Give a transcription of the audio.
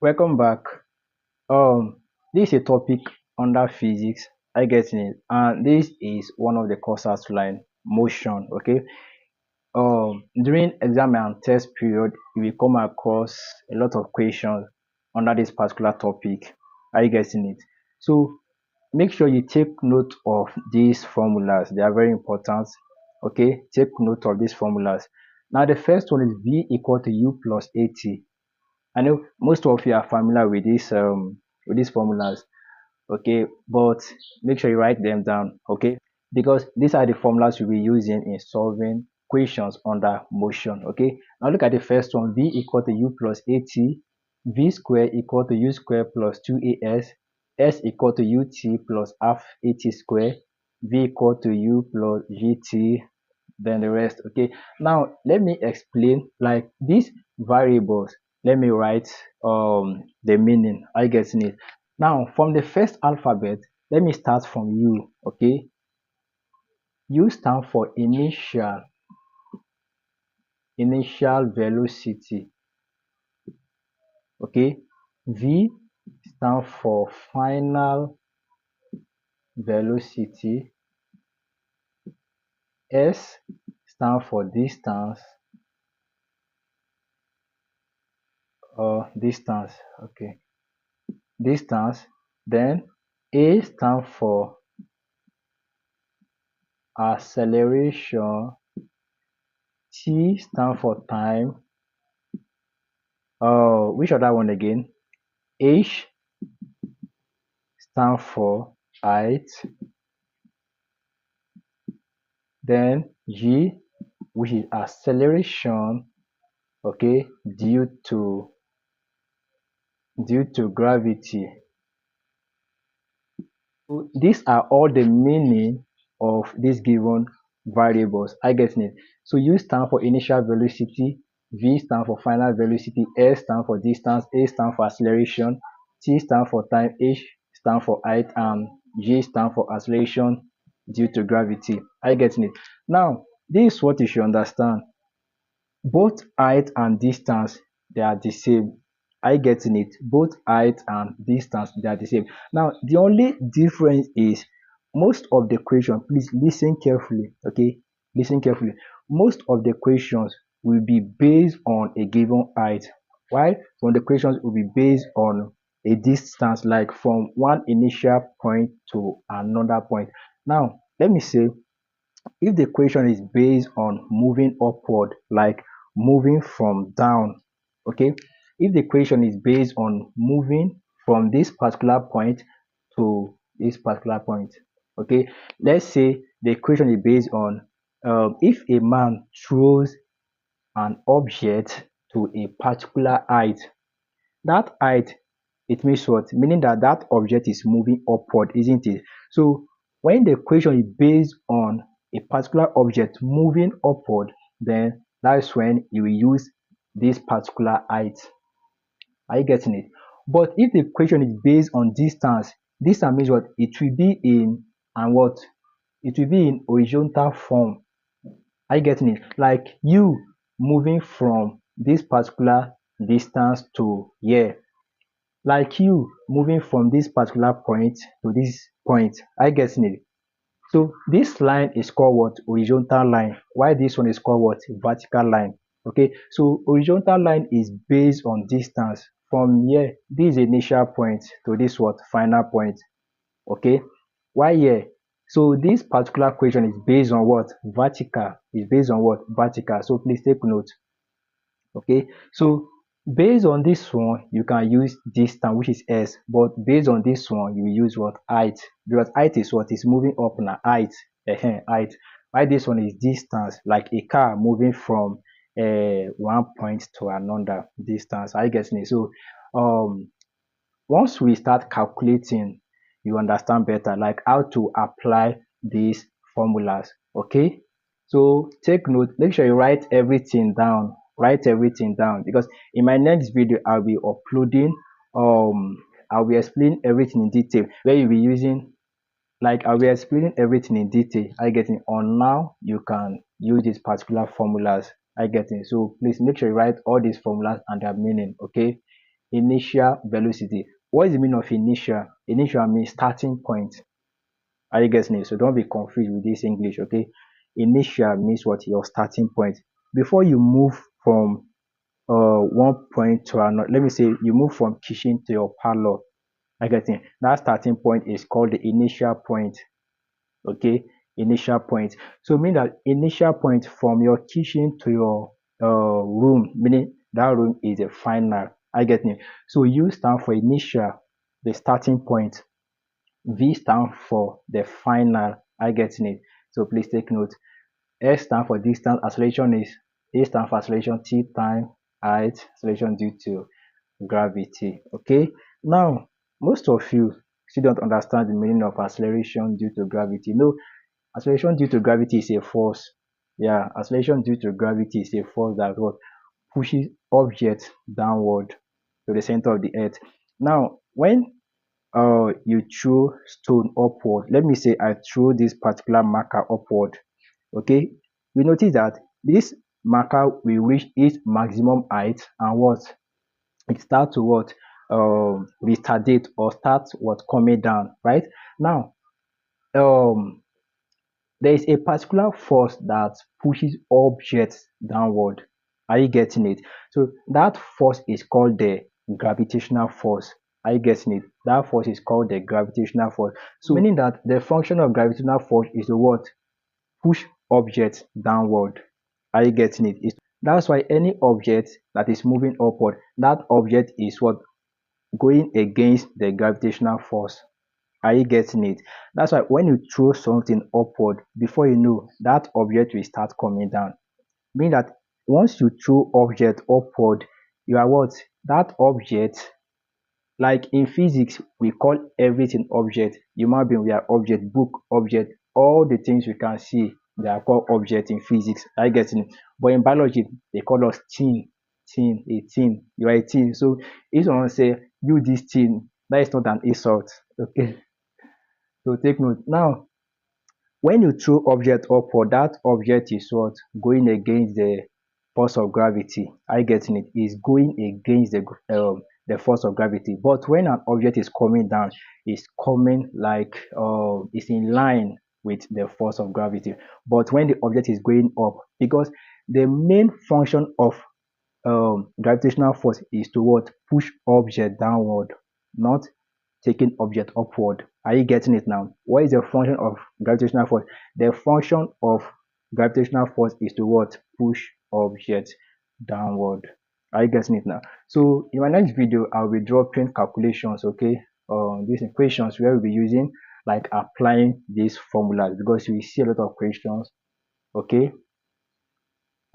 Welcome back. Um, this is a topic under physics. I get it, and this is one of the courses line motion. Okay. During exam and test period, you will come across a lot of questions under this particular topic. Are you getting it? So make sure you take note of these formulas. They are very important. Okay, take note of these formulas. Now the first one is V equal to U plus AT. I know most of you are familiar with these formulas, okay, but make sure you write them down, okay, because these are the formulas you'll be using in solving questions under motion, okay. Now look at the first one, V equal to U plus AT, V square equal to U square plus 2AS, S equal to UT plus half AT square, V equal to U plus GT, then the rest, okay. Now let me explain like these variables. Let me write the meaning. Are you getting it? Now from the first alphabet, let me start from U, okay. U stand for initial velocity, okay. V stand for final velocity, S stand for distance or distance, okay, distance. Then A stand for acceleration, T stand for time. Which other one again? H stand for height. Then G, which is acceleration, okay, due to gravity. So these are all the meaning of these given variables. I get it. So U stand for initial velocity, V stand for final velocity, S stand for distance, A stand for acceleration, T stand for time, H stand for height, and G stand for acceleration due to gravity. I get it. Now, this is what you should understand. Both height and distance, they are the same. I getting it? Both height and distance, they are the same. Now the only difference is most of the question, please listen carefully, okay, listen carefully. Most of the questions will be based on a given height, while some of the questions will be based on a distance, like from one initial point to another point. Now let me say, if the question is based on moving upward, like moving from down, okay, if the question is based on moving from this particular point to this particular point, okay, let's say the question is based on if a man throws an object to a particular height, that height, it means what? Meaning that that object is moving upward, isn't it? So when the question is based on a particular object moving upward, then that's when you will use this particular height. Are you getting it? But if the question is based on distance, distance means what? It will be in, and what? It will be in horizontal form. Are you getting it? Like you moving from this particular distance to here, like you moving from this particular point to this point. I getting it? So this line is called what? Horizontal line. While this one is called what? Vertical line. Okay, so horizontal line is based on distance from here, this initial point, to this what? Final point. Okay, why here? So this particular question is based on what? Vertical. Is based on what? Vertical. So please take note. Okay, so based on this one you can use distance, which is S, but based on this one you will use what? Height, because height is what? Is moving up na height, height. Why this one is distance, like a car moving from one point to another distance. Are you getting it? So once we start calculating, you understand better like how to apply these formulas, okay. So take note, make sure you write everything down, write everything down, because in my next video I'll be uploading, I'll be explaining everything in detail, where you'll be using, like I'll be explaining everything in detail. I getting on now you can use these particular formulas. I getting, so please make sure you write all these formulas and their meaning, okay. initial velocity. What is the meaning of initial? Initial means starting point. Are you getting it? So don't be confused with this English, okay? Initial means what? Your starting point. Before you move from one point to another, let me say you move from kitchen to your parlor. I get it. That starting point is called the initial point. Okay, initial point. So mean that initial point from your kitchen to your room, meaning that room is a final. I get it. So U stand for initial, the starting point. V stand for the final. I get it. So please take note. S stand for distance. Acceleration is A stand for acceleration. T time height. Acceleration due to gravity. Okay. Now most of you still don't understand the meaning of acceleration due to gravity. No, acceleration due to gravity is a force. Yeah, acceleration due to gravity is a force that what pushes objects downward to the center of the earth. Now, when you throw stone upward, let me say I throw this particular marker upward. Okay, we notice that this marker will reach its maximum height and what it start to what retardate or start what coming down, right? Now um there is a particular force that pushes objects downward. Are you getting it? So that force is called the gravitational force. Are you getting it? That force is called the gravitational force. So meaning that the function of gravitational force is to what? Push objects downward. Are you getting it? That's why any object that is moving upward, that object is what? Going against the gravitational force. Are you getting it? That's why when you throw something upward, before you know, that object will start coming down. Meaning that once you throw object upward, you are what? That object, like in physics, we call everything object. Human being, we are object, book, object, all the things we can see, they are called object in physics. Are you getting it? But in biology, they call us teen, a teen. You are a teen. So if someone say, you this teen, that is not an insult. Okay. So take note. Now, when you throw object upward, that object is what? Going against the force of gravity. Are you getting it? Is going against the force of gravity. But when an object is coming down, it's coming like it's in line with the force of gravity. But when the object is going up, because the main function of gravitational force is to what? Push object downward, not taking object upward. Are you getting it now? What is the function of gravitational force? The function of gravitational force is to what? Push object downward. Are you getting it now? So in my next video, I'll be dropping calculations, okay, these equations where we'll be using like applying these formulas, because we see a lot of questions, okay,